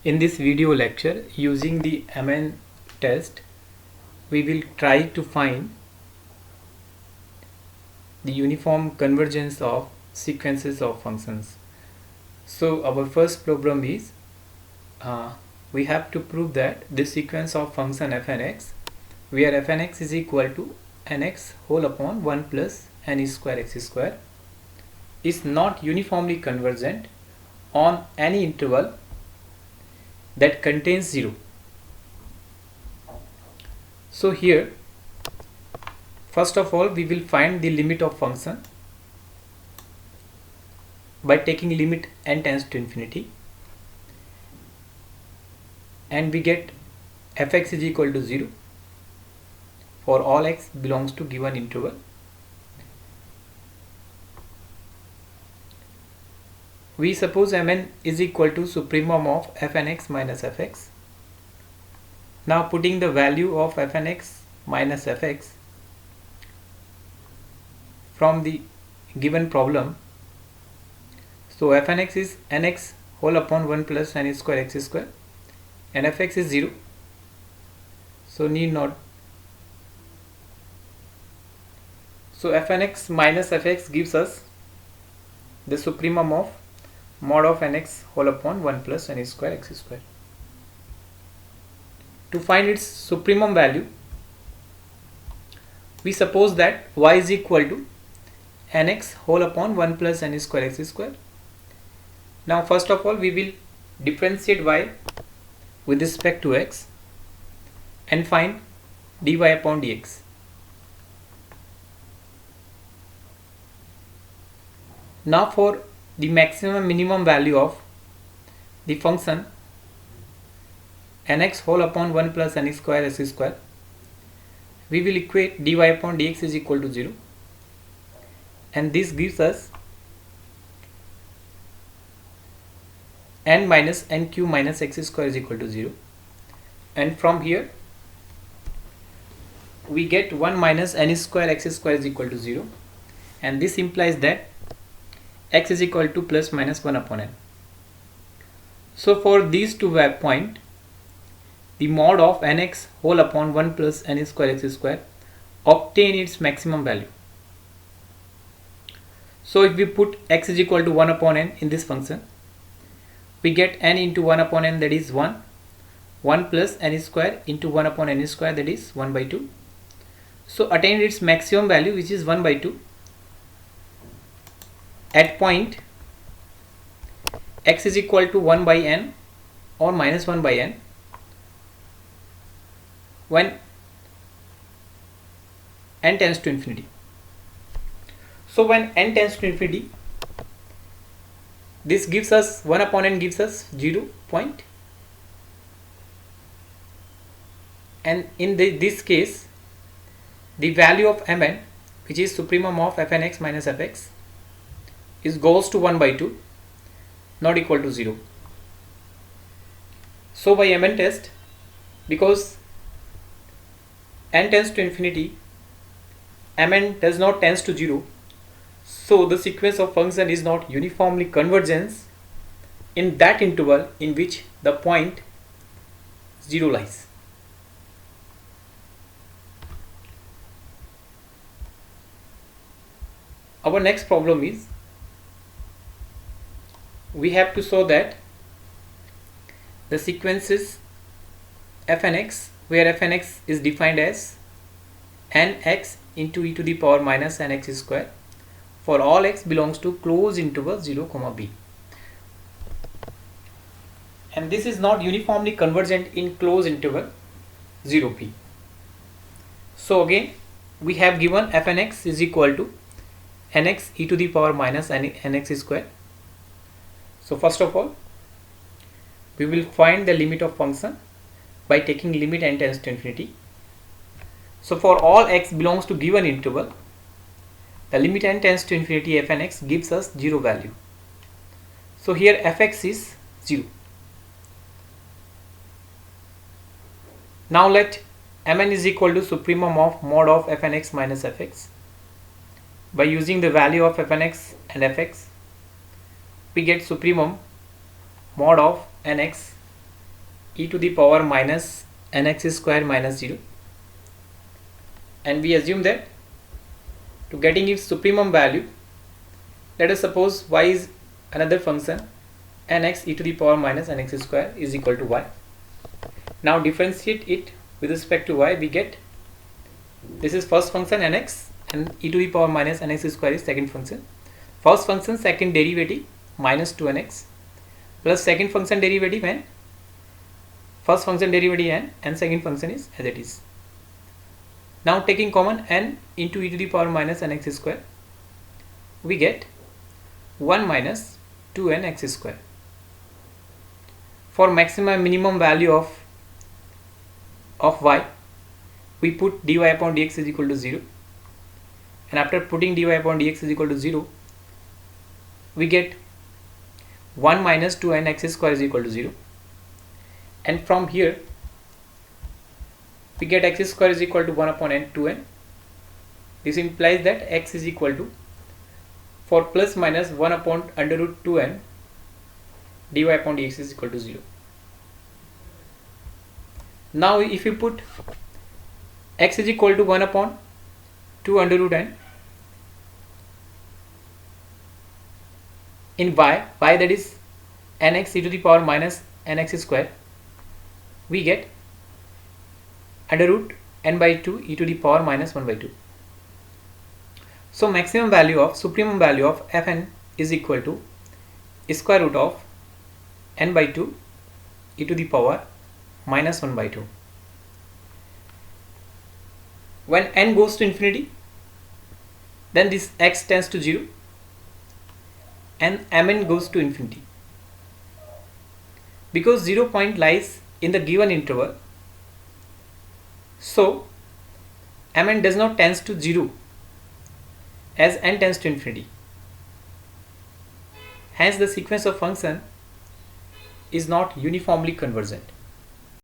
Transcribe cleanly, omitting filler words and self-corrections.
In this video lecture, using the MN test, we will try to find the uniform convergence of sequences of functions. So our first problem is we have to prove that the sequence of function fnx, where fnx is equal to nx whole upon 1 plus n square x square, is not uniformly convergent on any interval that contains 0. So here, first of all, we will find the limit of function by taking limit n tends to infinity, and we get fx is equal to 0 for all x belongs to given interval. We suppose Mn is equal to supremum of fnx minus fx. Now putting the value of fnx minus fx from the given problem, so fnx is nx whole upon 1 plus n square x square and fx is 0, so need not. So fnx minus fx gives us the supremum of mod of nx whole upon 1 plus n square x square. To find its supremum value, we suppose that y is equal to nx whole upon 1 plus n square x square. Now first of all, we will differentiate y with respect to x and find dy upon dx. Now for the maximum minimum value of the function nx whole upon 1 plus n square s square, we will equate dy upon dx is equal to 0, and this gives us n minus nq minus x square is equal to 0, and from here we get 1 minus n square x square is equal to 0, and this implies that x is equal to plus minus 1 upon n. So for these two points, the mod of nx whole upon 1 plus n square x square obtain its maximum value. So if we put x is equal to 1 upon n in this function, we get n into 1 upon n, that is 1, 1 plus n square into 1 upon n square, that is 1 by 2. So attain its maximum value, which is 1 by 2. At point x is equal to 1 by n or minus 1 by n, when n tends to infinity. So when n tends to infinity, this gives us 1 upon n gives us 0 point, and in this case the value of Mn, which is supremum of fnx minus fx, is goes to 1 by 2, not equal to 0. So by Mn test, because n tends to infinity, Mn does not tends to 0, so the sequence of function is not uniformly convergent in that interval in which the point 0 lies. Our next problem is, we have to show that the sequences fnx, where fnx is defined as nx into e to the power minus nx square for all x belongs to closed interval 0 comma b, and this is not uniformly convergent in closed interval 0 p. So again we have given fnx is equal to nx e to the power minus nx square. So first of all, we will find the limit of function by taking limit n tends to infinity. So for all x belongs to given interval, the limit n tends to infinity fnx gives us 0 value. So here fx is 0. Now let Mn is equal to supremum of mod of fnx minus fx. By using the value of fnx and fx, we get supremum mod of nx e to the power minus nx square minus 0, and we assume that to getting its supremum value, let us suppose y is another function nx e to the power minus nx square is equal to y. Now differentiate it with respect to y, we get this is first function nx and e to the power minus nx square is second function. First function second derivative minus 2nx plus second function derivative n, first function derivative n and second function is as it is. Now taking common n into e to the power minus nx square, we get 1 minus 2n x square. For maximum minimum value of y, we put dy upon dx is equal to 0, and after putting dy upon dx is equal to 0, we get 1 minus 2n x square is equal to 0, and from here we get x square is equal to 1 upon n 2n. This implies that x is equal to, for plus minus 1 upon under root 2n dy upon dx is equal to 0. Now if you put x is equal to 1 upon 2 under root n in y that is nx e to the power minus nx square, we get under root n by 2 e to the power minus 1 by 2. So maximum value of supremum value of fn is equal to square root of n by 2 e to the power minus 1 by 2. When n goes to infinity, then this x tends to 0 and mn goes to infinity. Because 0 point lies in the given interval, so mn does not tends to 0 as n tends to infinity. Hence the sequence of function is not uniformly convergent.